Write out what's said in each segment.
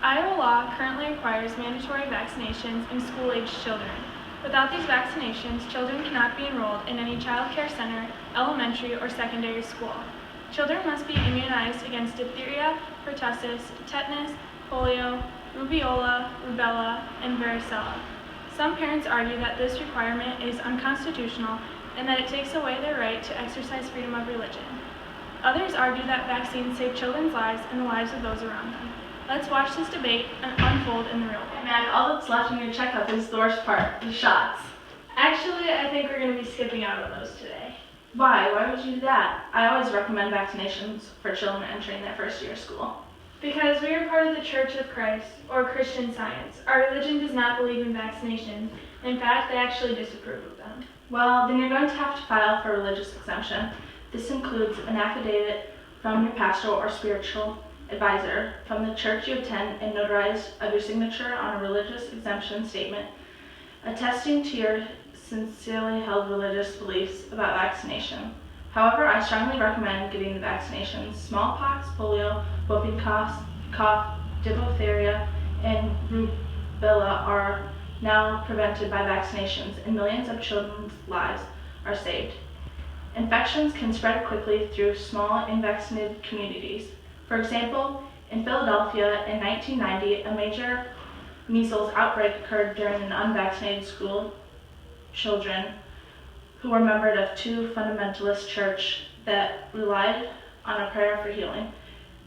Iowa law currently requires mandatory vaccinations in school-aged children. Without these vaccinations, children cannot be enrolled in any child care center, elementary, or secondary school. Children must be immunized against diphtheria, pertussis, tetanus, polio, rubeola, rubella, and varicella. Some parents argue that this requirement is unconstitutional and that it takes away their right to exercise freedom of religion. Others argue that vaccines save children's lives and the lives of those around them. Let's watch this debate unfold in the real world. Mac, all that's left in your checkup is the worst part, the shots. Actually, I think we're going to be skipping out on those today. Why? Why would you do that? I always recommend vaccinations for children entering their first year of school. Because we are part of the Church of Christ, or Christian Science. Our religion does not believe in vaccinations. In fact, they actually disapprove of them. Well, then you're going to have to file for a religious exemption. This includes an affidavit from your pastoral or spiritual advisor from the church you attend and notarized of your signature on a religious exemption statement attesting to your sincerely held religious beliefs about vaccination. However, I strongly recommend getting the vaccinations. Smallpox, polio, whooping cough, diphtheria, and rubella are now prevented by vaccinations, and millions of children's lives are saved. Infections can spread quickly through small, unvaccinated communities. For example, in Philadelphia in 1990, a major measles outbreak occurred during an unvaccinated school children who were members of two fundamentalist churches that relied on a prayer for healing,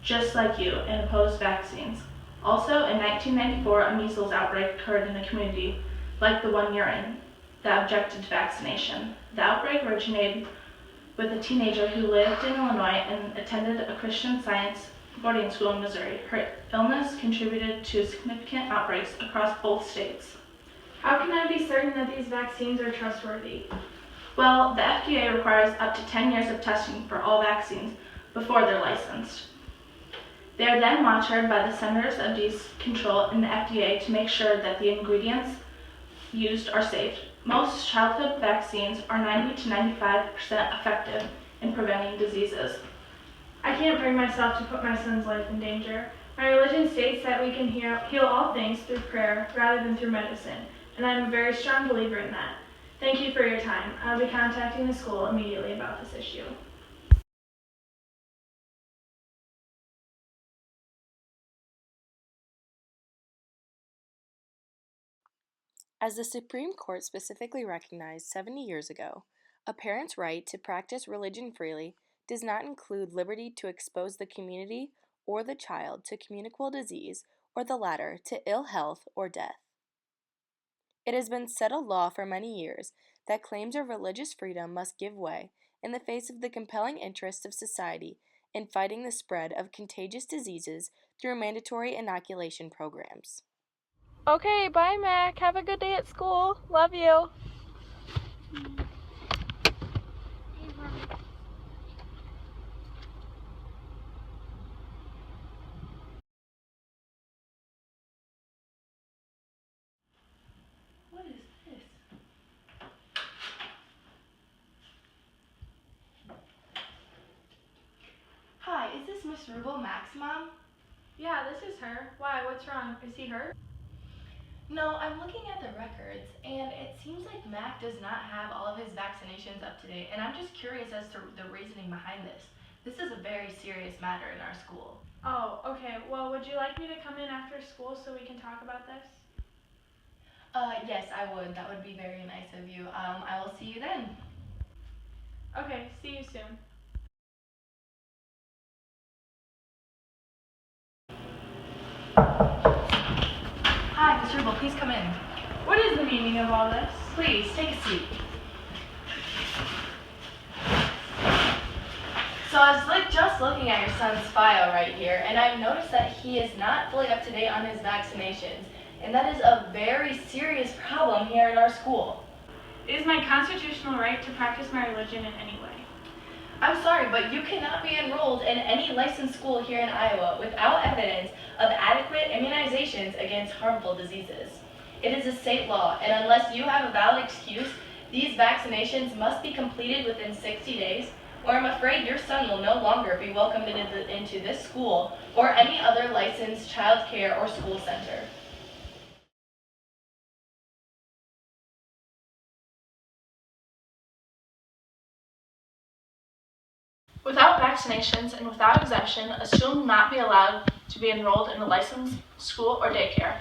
just like you, and opposed vaccines. Also, in 1994, a measles outbreak occurred in a community like the one you're in that objected to vaccination. The outbreak originated with a teenager who lived in Illinois and attended a Christian Science boarding school in Missouri. Her illness contributed to significant outbreaks across both states. How can I be certain that these vaccines are trustworthy? Well, the FDA requires up to 10 years of testing for all vaccines before they're licensed. They are then monitored by the Centers of Disease Control and the FDA to make sure that the ingredients used are safe. Most childhood vaccines are 90 to 95% effective in preventing diseases. I can't bring myself to put my son's life in danger. My religion states that we can heal all things through prayer rather than through medicine, and I'm a very strong believer in that. Thank you for your time. I'll be contacting the school immediately about this issue. As the Supreme Court specifically recognized 70 years ago, a parent's right to practice religion freely does not include liberty to expose the community or the child to communicable disease, or the latter to ill health or death. It has been settled law for many years that claims of religious freedom must give way in the face of the compelling interests of society in fighting the spread of contagious diseases through mandatory inoculation programs. Okay, bye Mac. Have a good day at school. Love you. What is this? Hi, is this Miss Rubel, Mac's mom? Yeah, this is her. Why? What's wrong? Is he hurt? No, I'm looking at the records, and it seems like Mac does not have all of his vaccinations up to date, and I'm just curious as to the reasoning behind this. This is a very serious matter in our school. Oh, okay. Well, would you like me to come in after school so we can talk about this? Yes, I would. That would be very nice of you. I will see you then. Okay, see you soon. Hi, Mr. Rubel, please come in. What is the meaning of all this? Please, take a seat. So I was just looking at your son's file right here, and I've noticed that he is not fully up to date on his vaccinations, and that is a very serious problem here at our school. It is my constitutional right to practice my religion in any way. I'm sorry, but you cannot be enrolled in any licensed school here in Iowa without evidence of adequate immunizations against harmful diseases. It is a state law, and unless you have a valid excuse, these vaccinations must be completed within 60 days, or I'm afraid your son will no longer be welcomed into this school or any other licensed child care or school center. Without vaccinations and without exemption, a student will not be allowed to be enrolled in a licensed school or daycare.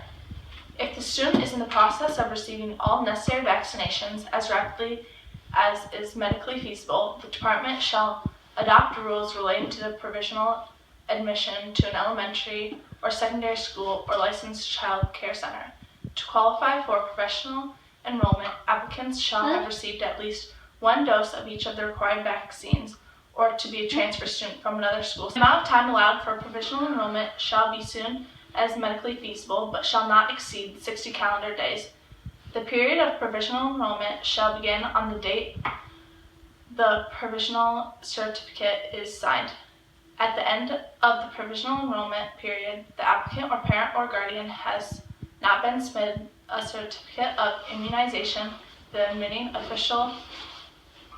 If the student is in the process of receiving all necessary vaccinations as rapidly as is medically feasible, the department shall adopt rules relating to the provisional admission to an elementary or secondary school or licensed child care center. To qualify for professional enrollment, applicants shall have received at least one dose of each of the required vaccines or to be a transfer student from another school. The amount of time allowed for provisional enrollment shall be soon as medically feasible, but shall not exceed 60 calendar days. The period of provisional enrollment shall begin on the date the provisional certificate is signed. At the end of the provisional enrollment period, the applicant or parent or guardian has not been submitted a certificate of immunization, the admitting official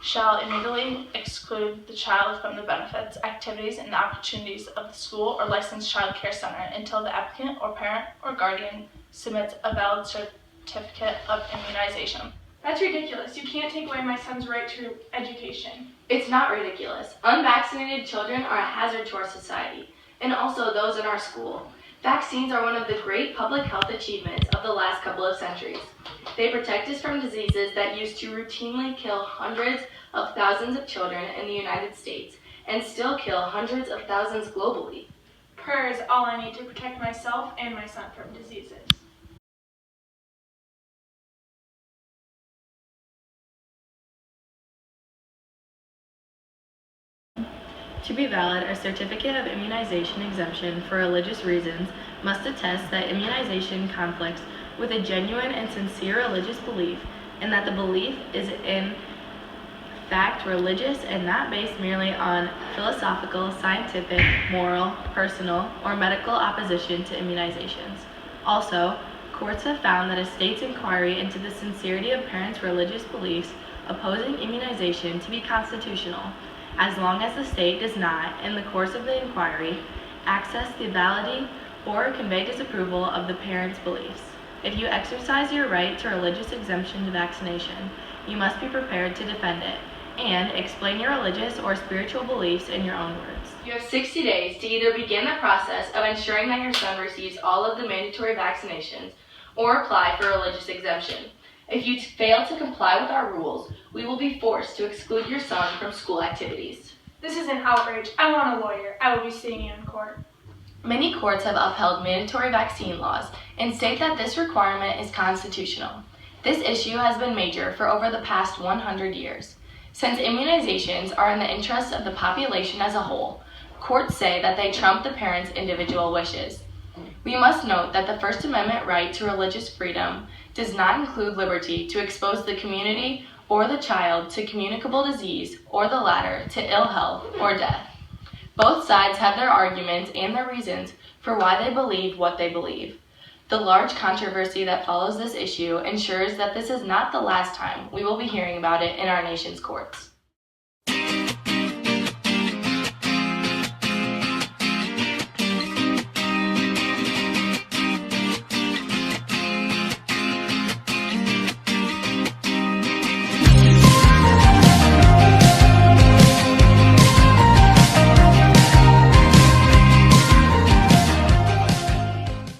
shall immediately exclude the child from the benefits, activities, and opportunities of the school or licensed child care center until the applicant or parent or guardian submits a valid certificate of immunization. That's ridiculous. You can't take away my son's right to education. It's not ridiculous. Unvaccinated children are a hazard to our society, and also those in our school. Vaccines are one of the great public health achievements of the last couple of centuries. They protect us from diseases that used to routinely kill hundreds of thousands of children in the United States and still kill hundreds of thousands globally. PER is all I need to protect myself and my son from diseases. To be valid, a certificate of immunization exemption for religious reasons must attest that immunization conflicts with a genuine and sincere religious belief, and that the belief is in fact religious and not based merely on philosophical, scientific, moral, personal, or medical opposition to immunizations. Also, courts have found that a state's inquiry into the sincerity of parents' religious beliefs opposing immunization to be constitutional, as long as the state does not, in the course of the inquiry, access the validity or convey disapproval of the parents' beliefs. If you exercise your right to religious exemption to vaccination, you must be prepared to defend it and explain your religious or spiritual beliefs in your own words. You have 60 days to either begin the process of ensuring that your son receives all of the mandatory vaccinations or apply for a religious exemption. If you fail to comply with our rules, we will be forced to exclude your son from school activities. This is an outrage. I want a lawyer. I will be seeing you in court. Many courts have upheld mandatory vaccine laws and state that this requirement is constitutional. This issue has been major for over the past 100 years. Since immunizations are in the interest of the population as a whole, courts say that they trump the parents' individual wishes. We must note that the First Amendment right to religious freedom does not include liberty to expose the community or the child to communicable disease, or the latter to ill health or death. Both sides have their arguments and their reasons for why they believe what they believe. The large controversy that follows this issue ensures that this is not the last time we will be hearing about it in our nation's courts.